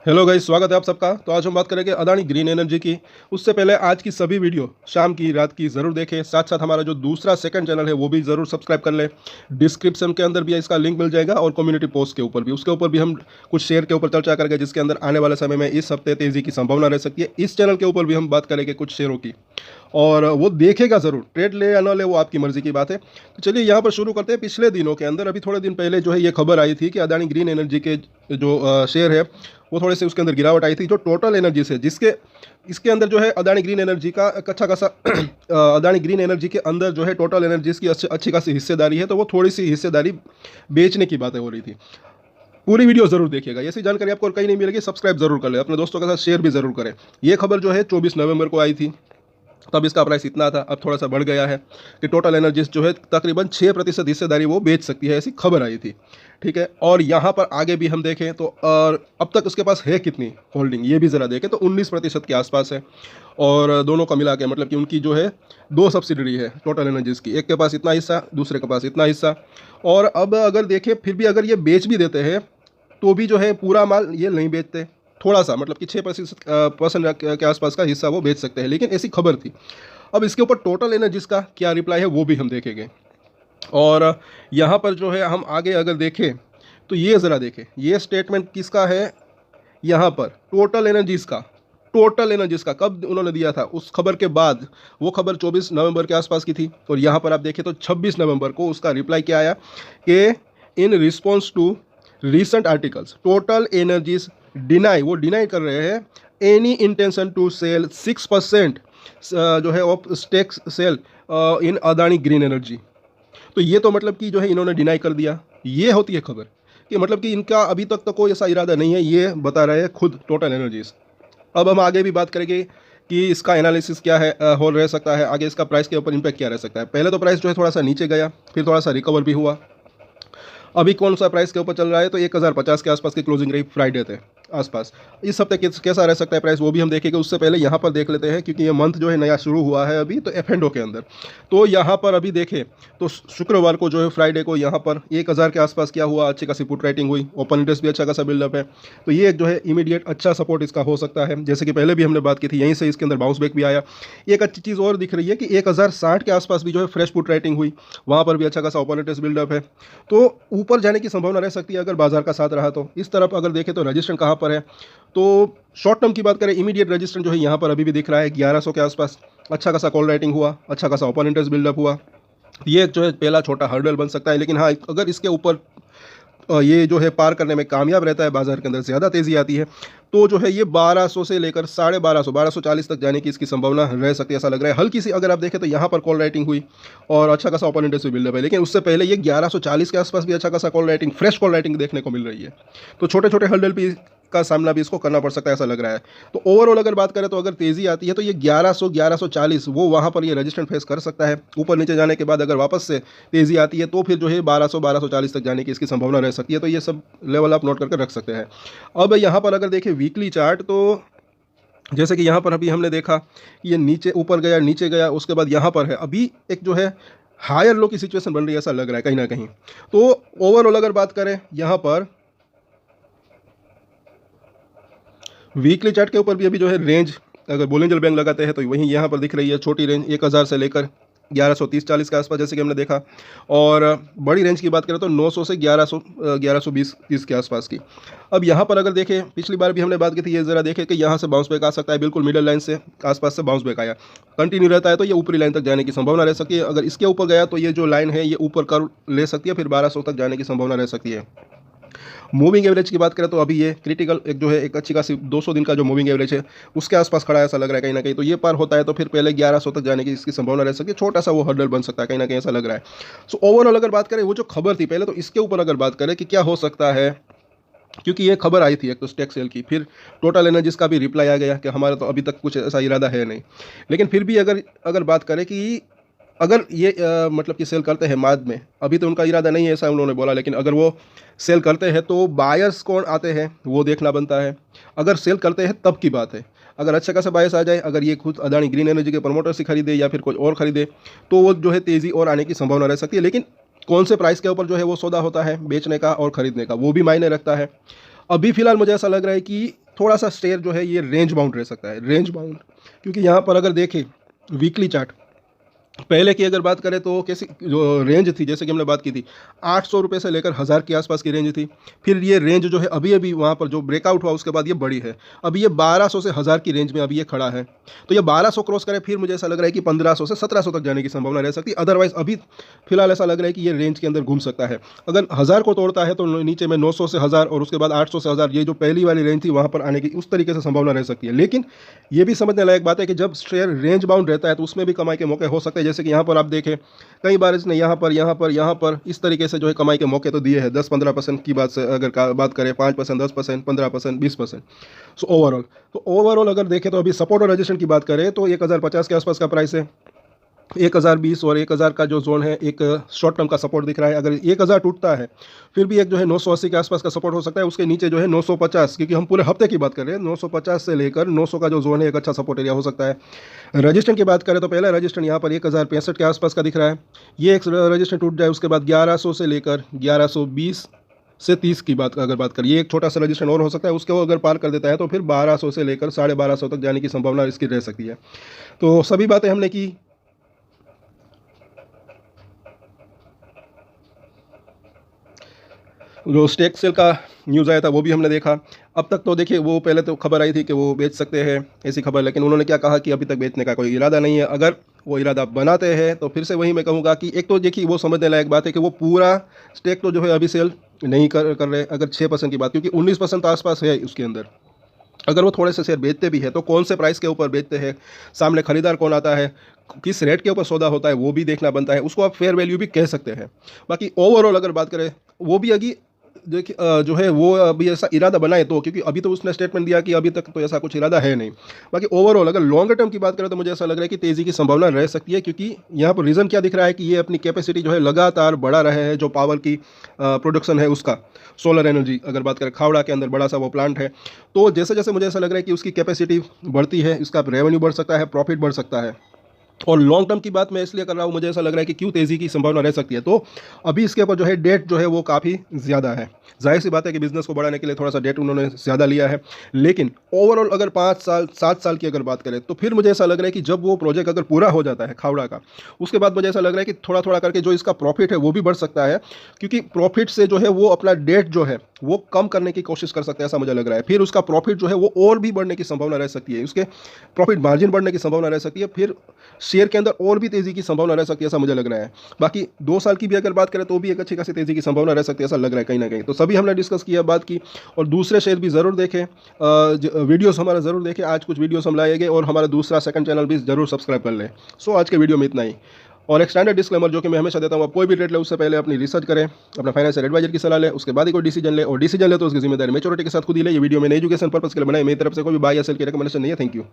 Hello guys, स्वागत है आप सबका। तो आज हम बात करेंगे अदानी ग्रीन एनर्जी की। उससे पहले आज की सभी वीडियो शाम की रात की ज़रूर देखें। साथ साथ हमारा जो दूसरा सेकंड चैनल है वो भी ज़रूर सब्सक्राइब कर लें। डिस्क्रिप्शन के अंदर भी इसका लिंक मिल जाएगा और कम्युनिटी पोस्ट के ऊपर भी, उसके ऊपर भी हम कुछ शेयर के ऊपर चर्चा करेंगे, जिसके अंदर आने वाले समय में इस हफ्ते तेज़ी की संभावना रह सकती है। इस चैनल के ऊपर भी हम बात करेंगे कुछ शेयरों की, और वो देखेगा ज़रूर। ट्रेड ले या ना ले वो आपकी मर्ज़ी की बात है। तो चलिए यहाँ पर शुरू करते हैं। पिछले दिनों के अंदर, अभी थोड़े दिन पहले जो है ये खबर आई थी कि अदानी ग्रीन एनर्जी के जो शेयर है वो थोड़े से उसके अंदर गिरावट आई थी। जो टोटल एनर्जी से, जिसके इसके अंदर जो है अदानी ग्रीन एनर्जी का एक अच्छा खासा अदानी ग्रीन एनर्जी के अंदर जो है टोटल एनर्जीज की अच्छी खासी हिस्सेदारी है, तो वो थोड़ी सी हिस्सेदारी बेचने की बातें हो रही थी। पूरी वीडियो जरूर देखिएगा, ऐसी जानकारी आपको कहीं नहीं मिलेगी। सब्सक्राइब जरूर कर ले, अपने दोस्तों के साथ शेयर भी जरूर करें। ये खबर जो है 24 नवंबर को आई थी, तब इसका प्राइस इतना था। अब थोड़ा सा बढ़ गया है कि टोटल एनर्जीज जो है तकरीबन 6% हिस्सेदारी वो बेच सकती है, ऐसी खबर आई थी। ठीक है, और यहाँ पर आगे भी हम देखें तो अब तक उसके पास है कितनी होल्डिंग, ये भी ज़रा देखें तो 19% के आसपास है। और दोनों का मिला के मतलब कि उनकी जो है दो सब्सिडरी है टोटल एनर्जीज़ की, एक के पास इतना हिस्सा, दूसरे के पास इतना हिस्सा। और अब अगर देखें फिर भी अगर ये बेच भी देते हैं तो भी जो है पूरा माल ये नहीं बेचते, थोड़ा सा मतलब कि 6% के आसपास का हिस्सा वो बेच सकते हैं, लेकिन ऐसी खबर थी। अब इसके ऊपर टोटल एनर्जीज का क्या रिप्लाई है वो भी हम देखेंगे। और यहाँ पर जो है हम आगे अगर देखें तो ये ज़रा देखें, ये स्टेटमेंट किसका है। यहाँ पर टोटल एनर्जीज का कब उन्होंने दिया था, उस खबर के बाद। वो खबर 24 नवंबर के आसपास की थी, और यहाँ पर आप देखें तो 26 नवंबर को उसका रिप्लाई क्या आया कि in response to recent articles Total Energies deny कर रहे हैं एनी इंटेंशन टू सेल 6% जो है of stake sale in Adani Green Energy. तो ये तो मतलब कि जो है इन्होंने डिनाई कर दिया। ये होती है खबर कि मतलब कि इनका अभी तक तो कोई ऐसा इरादा नहीं है, ये बता रहे हैं खुद टोटल एनर्जीज। अब हम आगे भी बात करेंगे कि इसका एनालिसिस क्या है, हो रह सकता है आगे, इसका प्राइस के ऊपर इम्पैक्ट क्या रह सकता है। पहले तो प्राइस जो है थोड़ा सा नीचे गया, फिर थोड़ा सा रिकवर भी हुआ। अभी कौन सा प्राइस के ऊपर चल रहा है, तो 1050 के आसपास की क्लोजिंग रही फ्राइडे थे आसपास। इस हफ्ते कैसा रह सकता है प्राइस वो भी हम देखेंगे। उससे पहले यहाँ पर देख लेते हैं, क्योंकि ये मंथ जो है नया शुरू हुआ है अभी तो एफ एंड ओ के अंदर। तो यहाँ पर अभी देखें तो शुक्रवार को जो है फ्राइडे को यहाँ पर 1000 के आसपास क्या हुआ, अच्छी खासी पुट राइटिंग हुई, ओपन इंटरेस्ट भी अच्छा खासा बिल्डअप है। तो ये एक जो है इमीडिएट अच्छा सपोर्ट इसका हो सकता है, जैसे कि पहले भी हमने बात की थी, यहीं से इसके अंदर बाउंस बैक भी आया। एक अच्छी चीज़ और दिख रही है कि 1060 के आसपास भी जो है फ्रेश पुट राइटिंग हुई, वहाँ पर भी अच्छा खासा ओपन इंटरेस्ट बिल्डअप है। तो ऊपर जाने की संभावना रह सकती है अगर बाजार का साथ रहा तो। इस तरफ अगर देखें तो रजिस्टेंस कहाँ पर है, तो शॉर्ट टर्म की बात करें, इमीडिएट रजिस्टेंस जो है यहाँ पर अभी भी दिख रहा है 1100 के आसपास। अच्छा खासा कॉल राइटिंग हुआ, अच्छा खासा ओपन इंटरेस्ट बिल्डअप हुआ। ये जो है पहला छोटा हर्डल बन सकता है, लेकिन हाँ अगर इसके ऊपर ये जो है पार करने में कामयाब रहता है, बाजार के अंदर ज़्यादा तेज़ी आती है, तो जो है ये 1200 से लेकर 1250 तक जाने की इसकी संभावना रह सकती है, ऐसा लग रहा है। हल्की सी अगर आप देखें तो यहाँ पर कॉल राइटिंग हुई और अच्छा खासा ओपन इंटरेस्ट भी बिल्डअप है, लेकिन उससे पहले ये 1140 के आसपास भी अच्छा खासा call writing, fresh call writing देखने को मिल रही है। तो छोटे छोटे हर्डल भी का सामना भी इसको करना पड़ सकता है, ऐसा लग रहा है। तो ओवरऑल अगर बात करें तो अगर तेज़ी आती है तो ये 1140 वो वहाँ पर ये रेजिस्टेंट फेस कर सकता है। ऊपर नीचे जाने के बाद अगर वापस से तेज़ी आती है तो फिर जो है 1240 तक जाने की इसकी संभावना रह सकती है। तो ये सब लेवल आप नोट करके रख सकते हैं। अब यहाँ पर अगर देखें वीकली चार्ट, तो जैसे कि यहाँ पर अभी हमने देखा ये नीचे ऊपर गया, नीचे गया, उसके बाद यहाँ पर है अभी एक जो है हायर लो की सिचुएशन बन रही है, ऐसा लग रहा है कहीं ना कहीं। तो ओवरऑल अगर बात करें यहाँ पर वीकली चार्ट के ऊपर भी अभी जो है रेंज, अगर बोलिंजर बैंक लगाते हैं तो वहीं यहाँ पर दिख रही है छोटी रेंज 1000 से लेकर 1130-40 के आसपास, जैसे कि हमने देखा। और बड़ी रेंज की बात करें तो 900 से 1120-30 के आसपास की। अब यहाँ पर अगर देखें, पिछली बार भी हमने बात की थी, ये ज़रा देखें कि यहाँ से बाउंस बैक आ सकता है, बिल्कुल मिडल लाइन से आसपास से बाउंस बैक आया, कंटिन्यू रहता है तो ये ऊपरी लाइन तक जाने की संभावना रह सकती है। अगर इसके ऊपर गया तो ये जो लाइन है ये ऊपर कर ले सकती है, फिर 1200 तक जाने की संभावना रह सकती है। मूविंग एवरेज की बात करें तो अभी ये क्रिटिकल एक जो है एक अच्छी खासी 200 दिन का जो मूविंग एवरेज है उसके आसपास खड़ा है, ऐसा लग रहा है कहीं ना कहीं। तो ये पार होता है तो फिर पहले 1100 तक जाने की इसकी संभावना रह सकती है, छोटा सा वो हर्डल बन सकता है कहीं ना कहीं, ऐसा लग रहा है। सो ओवरऑल अगर बात करें वो जो खबर थी पहले, तो इसके ऊपर अगर बात करें कि क्या हो सकता है, क्योंकि ये खबर आई थी एक तो स्टेक सेल की, फिर टोटल एनर्जीज का भी रिप्लाई आ गया कि हमारा तो अभी तक कुछ ऐसा इरादा है नहीं। लेकिन फिर भी अगर अगर बात करें कि अगर ये मतलब कि सेल करते हैं बाद में, अभी तो उनका इरादा नहीं है ऐसा उन्होंने बोला, लेकिन अगर वो सेल करते हैं तो बायर्स कौन आते हैं वो देखना बनता है। अगर सेल करते हैं तब की बात है, अगर अच्छा खासा बायर्स आ जाए, अगर ये खुद अदानी ग्रीन एनर्जी के प्रमोटर से खरीदे या फिर कोई और खरीदे, तो वो जो है तेज़ी और आने की संभावना रह सकती है। लेकिन कौन से प्राइस के ऊपर जो है वो सौदा होता है बेचने का और खरीदने का, वो भी मायने रखता है। अभी फिलहाल मुझे ऐसा लग रहा है कि थोड़ा सा शेयर जो है ये रेंज बाउंड रह सकता है, रेंज बाउंड, क्योंकि यहाँ पर अगर देखें वीकली चार्ट पहले की अगर बात करें तो कैसी जो रेंज थी, जैसे कि हमने बात की थी 800 रुपये से लेकर 1000 के आसपास की रेंज थी। फिर ये रेंज जो है अभी अभी वहाँ पर जो ब्रेकआउट हुआ उसके बाद ये बड़ी है, अभी ये 1200 से 1000 की रेंज में अभी ये खड़ा है। तो ये 1200 क्रॉस करे फिर मुझे ऐसा लग रहा है कि 1500 से 1700 तक जाने की संभावना रह सकती है। अदरवाइज अभी फिलहाल ऐसा लग रहा है कि ये रेंज के अंदर घूम सकता है। अगर 1000 को तोड़ता है तो नीचे में 900 से 1000 और उसके बाद 800 से 1000, ये जो पहली वाली रेंज थी वहाँ पर आने की उस तरीके से संभावना रह सकती है। लेकिन ये भी समझने लायक बात है कि जब शेयर रेंज बाउंड रहता है तो उसमें भी कमाई के मौके हो सकते हैं। जैसे कि यहाँ पर आप देखें कई बार इसने यहाँ पर इस तरीके से जो है कमाई के मौके तो दिए हैं। 10-15% की बात से अगर बात करें, 5%, 10%, 15%, 20%। सो ओवरऑल अगर देखें तो अभी सपोर्ट और रेजिस्टेंस की बात करें तो 1050 के आसपास का प्राइस है। 1020 और 1000 का जो जोन है एक शॉर्ट टर्म का सपोर्ट दिख रहा है। अगर 1000 टूटता है फिर भी एक जो है 980 के आसपास का सपोर्ट हो सकता है। उसके नीचे जो है 950, क्योंकि हम पूरे हफ्ते की बात कर रहे हैं, 950 से लेकर 900 का जो जोन है एक अच्छा सपोर्ट एरिया हो सकता है। रजिस्टेंस की बात करें तो पहला रजिस्टेंस यहाँ पर 1065 के आसपास का दिख रहा है। ये एक रजिस्टेंस टूट जाए उसके बाद 1100 से लेकर 1120 से 30 की बात अगर बात करें, ये एक छोटा सा रजिस्टेंस और हो सकता है। उसको अगर पार कर देता है तो फिर 1200 से लेकर 1250 तक जाने की संभावना इसकी रह सकती है। तो सभी बातें हमने की। जो स्टेक सेल का न्यूज़ आया था वो भी हमने देखा। अब तक तो देखिए वो पहले तो खबर आई थी कि वो बेच सकते हैं ऐसी खबर, लेकिन उन्होंने क्या कहा कि अभी तक बेचने का कोई इरादा नहीं है। अगर वो इरादा बनाते हैं तो फिर से वही मैं कहूँगा कि एक तो देखिए वो समझने लायक बात है कि वो पूरा स्टेक तो जो है अभी सेल नहीं कर रहे। अगर 6% की बात, क्योंकि 19% आसपास है उसके अंदर, अगर वो थोड़े से शेयर बेचते भी है तो कौन से प्राइस के ऊपर बेचते हैं, सामने खरीदार कौन आता है, किस रेट के ऊपर सौदा होता है, वो भी देखना बनता है। उसको आप फेयर वैल्यू भी कह सकते हैं। बाकी ओवरऑल अगर बात करें वो भी अभी देखिए जो है वो अभी ऐसा इरादा बनाए तो, क्योंकि अभी तो उसने स्टेटमेंट दिया कि अभी तक तो ऐसा कुछ इरादा है नहीं। बाकी ओवरऑल अगर लॉन्गर टर्म की बात करें तो मुझे ऐसा लग रहा है कि तेज़ी की संभावना रह सकती है, क्योंकि यहाँ पर रीज़न क्या दिख रहा है कि ये अपनी कैपेसिटी जो है लगातार बढ़ा रहे हैं। जो पावर की प्रोडक्शन है उसका, सोलर एनर्जी अगर बात करें, खावड़ा के अंदर बड़ा सा वो प्लांट है। तो जैसे जैसे मुझे ऐसा लग रहा है कि उसकी कैपेसिटी बढ़ती है, इसका रेवेन्यू बढ़ सकता है, प्रॉफिट बढ़ सकता है। और लॉन्ग टर्म की बात मैं इसलिए कर रहा हूँ, मुझे ऐसा लग रहा है कि क्यों तेज़ी की संभावना रह सकती है। तो अभी इसके ऊपर जो है डेट जो है वो काफ़ी ज़्यादा है। जाहिर सी बात है कि बिज़नेस को बढ़ाने के लिए थोड़ा सा डेट उन्होंने ज़्यादा लिया है। लेकिन ओवरऑल अगर 5 साल 7 साल की अगर बात करें तो फिर मुझे ऐसा लग रहा है कि जब वो प्रोजेक्ट अगर पूरा हो जाता है खावड़ा का, उसके बाद मुझे ऐसा लग रहा है कि थोड़ा थोड़ा करके जो इसका प्रॉफिट है वो भी बढ़ सकता है, क्योंकि प्रॉफिट से जो है वो अपना डेट जो है वो कम करने की कोशिश कर सकते हैं, ऐसा मुझे लग रहा है। फिर उसका प्रॉफिट जो है वो और भी बढ़ने की संभावना रह सकती है, उसके प्रॉफिट मार्जिन बढ़ने की संभावना रह सकती है। फिर शेयर के अंदर और भी तेज़ी की संभावना रह सकती है, ऐसा मुझे लग रहा है। बाकी 2 साल की भी अगर बात करें तो भी एक अच्छी खासी तेज़ी की संभावना रह सकती है, ऐसा लग रहा है कहीं ना कहीं। तो सभी हमने डिस्कस किया, बात की। और दूसरे शेयर भी ज़रूर देखें, वीडियोस हमारा ज़रूर देखें। आज कुछ वीडियोस हम लाएंगे और हमारा दूसरा सेकंड चैनल भी ज़रूर सब्सक्राइब कर लें। सो आज के वीडियो में इतना ही। और एक स्टैंडर्ड डिस्क्लेमर जो कि मैं हमेशा देता हूँ, आप कोई भी ट्रेड ले उससे पहले अपनी रिसर्च करें, अपना फाइनेंशियल एडवाइजर की सलाह लें, उसके बाद ही कोई डिसीजन ले। और डिसीजन ले तो उसकी जिम्मेदारी मैच्योरिटी के साथ खुद ही ले। ये वीडियो मैंने एजुकेशन पर्पस के लिए बनाई, मेरी तरफ से कोई भी बाय या सेल की रिकमेंडेशन नहीं है। Thank you.